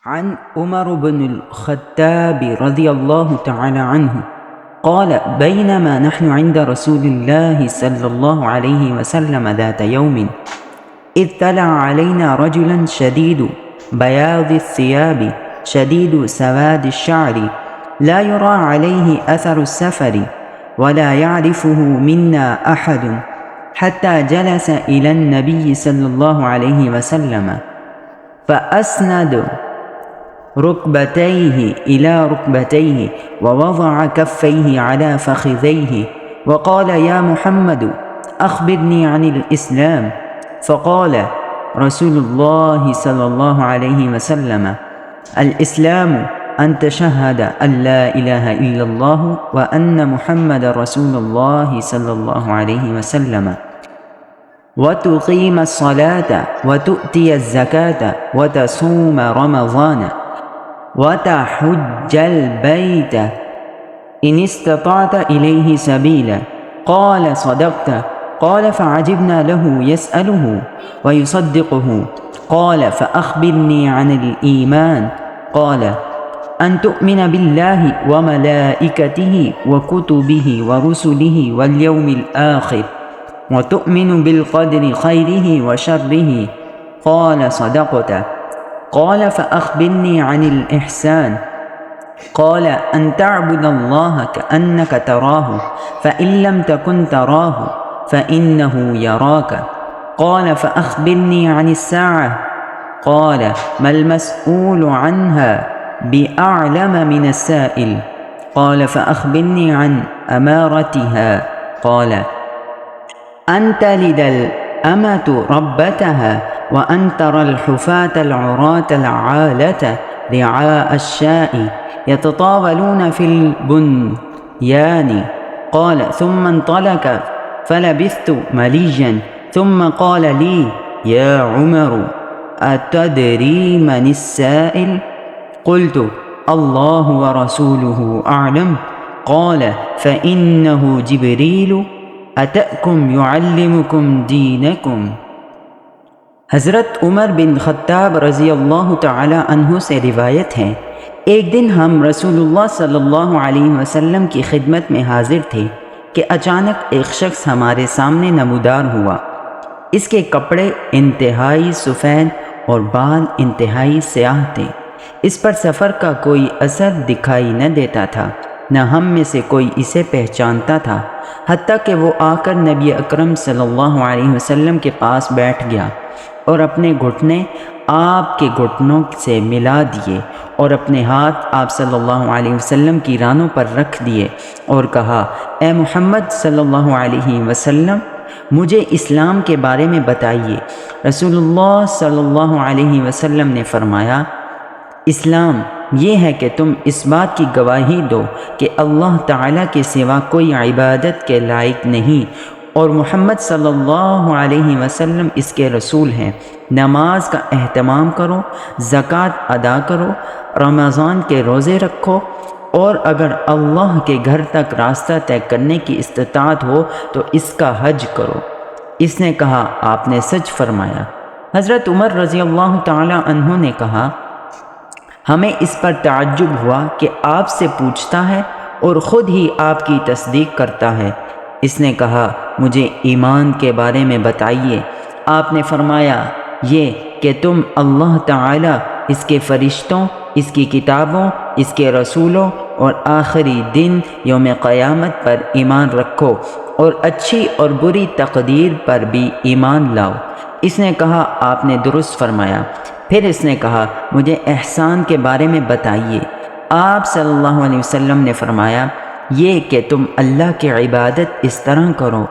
عن عمر بن الخطاب رضي الله تعالى عنه قال بينما نحن عند رسول الله صلى الله عليه وسلم ذات يوم إذ طلع علينا رجلا شديد بياض الثياب شديد سواد الشعر لا يرى عليه أثر السفر ولا يعرفه منا أحد حتى جلس إلى النبي صلى الله عليه وسلم فأسند ركبتيه إلى ركبتيه ووضع كفيه على فخذيه وقال يا محمد أخبرني عن الإسلام. فقال رسول الله صلى الله عليه وسلم الإسلام أن تشهد أن لا إله إلا الله وأن محمد رسول الله صلى الله عليه وسلم وتقيم الصلاة وتؤتي الزكاة وتصوم رمضان وتحج البيت إن استطعت إليه سبيلا. قال صدقت. قال فعجبنا له يسأله ويصدقه. قال فأخبرني عن الإيمان. قال أن تؤمن بالله وملائكته وكتبه ورسله واليوم الآخر وتؤمن بالقدر خيره وشره. قال صدقت. قال فأخبرني عن الإحسان. قال أن تعبد الله كأنك تراه فإن لم تكن تراه فإنه يراك. قال فأخبرني عن الساعة. قال ما المسؤول عنها بأعلم من السائل. قال فأخبرني عن أمارتها. قال أن تلد الأمة ربتها وأن ترى الحفاة العراة العالة رعاء الشاء يتطاولون في البنيان. قال ثم انطلق فلبثت مليا ثم قال لي يا عمر أتدري من السائل؟ قلت الله ورسوله أعلم. قال فإنه جبريل أتأكم يعلمكم دينكم. حضرت عمر بن خطاب رضی اللہ تعالی عنہ سے روایت ہے، ایک دن ہم رسول اللہ صلی اللہ علیہ وسلم کی خدمت میں حاضر تھے کہ اچانک ایک شخص ہمارے سامنے نمودار ہوا۔ اس کے کپڑے انتہائی سفید اور بال انتہائی سیاہ تھے۔ اس پر سفر کا کوئی اثر دکھائی نہ دیتا تھا، نہ ہم میں سے کوئی اسے پہچانتا تھا، حتیٰ کہ وہ آ کر نبی اکرم صلی اللہ علیہ وسلم کے پاس بیٹھ گیا اور اپنے گھٹنے آپ کے گھٹنوں سے ملا دیے اور اپنے ہاتھ آپ صلی اللہ علیہ وسلم کی رانوں پر رکھ دیے اور کہا اے محمد صلی اللہ علیہ وسلم مجھے اسلام کے بارے میں بتائیے۔ رسول اللہ صلی اللہ علیہ وسلم نے فرمایا اسلام یہ ہے کہ تم اس بات کی گواہی دو کہ اللہ تعالیٰ کے سوا کوئی عبادت کے لائق نہیں اور محمد صلی اللہ علیہ وسلم اس کے رسول ہیں، نماز کا اہتمام کرو، زکوٰۃ ادا کرو، رمضان کے روزے رکھو، اور اگر اللہ کے گھر تک راستہ طے کرنے کی استطاعت ہو تو اس کا حج کرو۔ اس نے کہا آپ نے سچ فرمایا۔ حضرت عمر رضی اللہ تعالی عنہ نے کہا ہمیں اس پر تعجب ہوا کہ آپ سے پوچھتا ہے اور خود ہی آپ کی تصدیق کرتا ہے۔ اس نے کہا مجھے ایمان کے بارے میں بتائیے۔ آپ نے فرمایا یہ کہ تم اللہ تعالی، اس کے فرشتوں، اس کی کتابوں، اس کے رسولوں اور آخری دن یوم قیامت پر ایمان رکھو اور اچھی اور بری تقدیر پر بھی ایمان لاؤ۔ اس نے کہا آپ نے درست فرمایا۔ پھر اس نے کہا مجھے احسان کے بارے میں بتائیے۔ آپ صلی اللہ علیہ وسلم نے فرمایا یہ کہ تم اللہ کی عبادت اس طرح کرو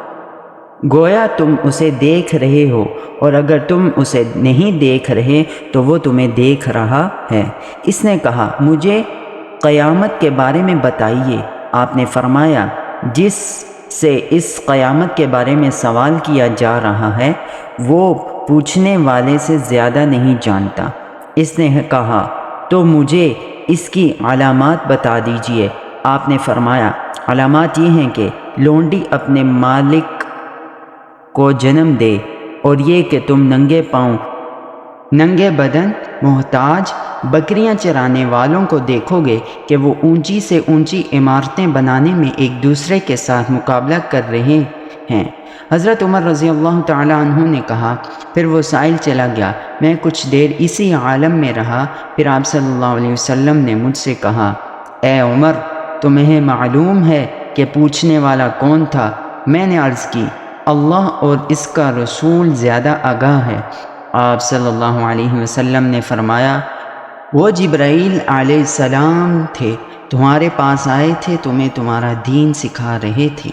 گویا تم اسے دیکھ رہے ہو، اور اگر تم اسے نہیں دیکھ رہے تو وہ تمہیں دیکھ رہا ہے۔ اس نے کہا مجھے قیامت کے بارے میں بتائیے۔ آپ نے فرمایا جس سے اس قیامت کے بارے میں سوال کیا جا رہا ہے وہ پوچھنے والے سے زیادہ نہیں جانتا۔ اس نے کہا تو مجھے اس کی علامات بتا دیجئے۔ آپ نے فرمایا علامات یہ ہیں کہ لونڈی اپنے مالک کو جنم دے، اور یہ کہ تم ننگے پاؤں، ننگے بدن، محتاج بکریاں چرانے والوں کو دیکھو گے کہ وہ اونچی سے اونچی عمارتیں بنانے میں ایک دوسرے کے ساتھ مقابلہ کر رہے ہیں۔ حضرت عمر رضی اللہ تعالیٰ عنہ نے کہا، پھر وہ سائل چلا گیا، میں کچھ دیر اسی عالم میں رہا، پھر آپ صلی اللہ علیہ وسلم نے مجھ سے کہا، اے عمر، تمہیں معلوم ہے کہ پوچھنے والا کون تھا؟ میں نے عرض کی، اللہ اور اس کا رسول زیادہ آگاہ ہے۔ آپ صلی اللہ علیہ وسلم نے فرمایا، وہ جبرائیل علیہ السلام تھے، تمہارے پاس آئے تھے، تمہیں تمہارا دین سکھا رہے تھے۔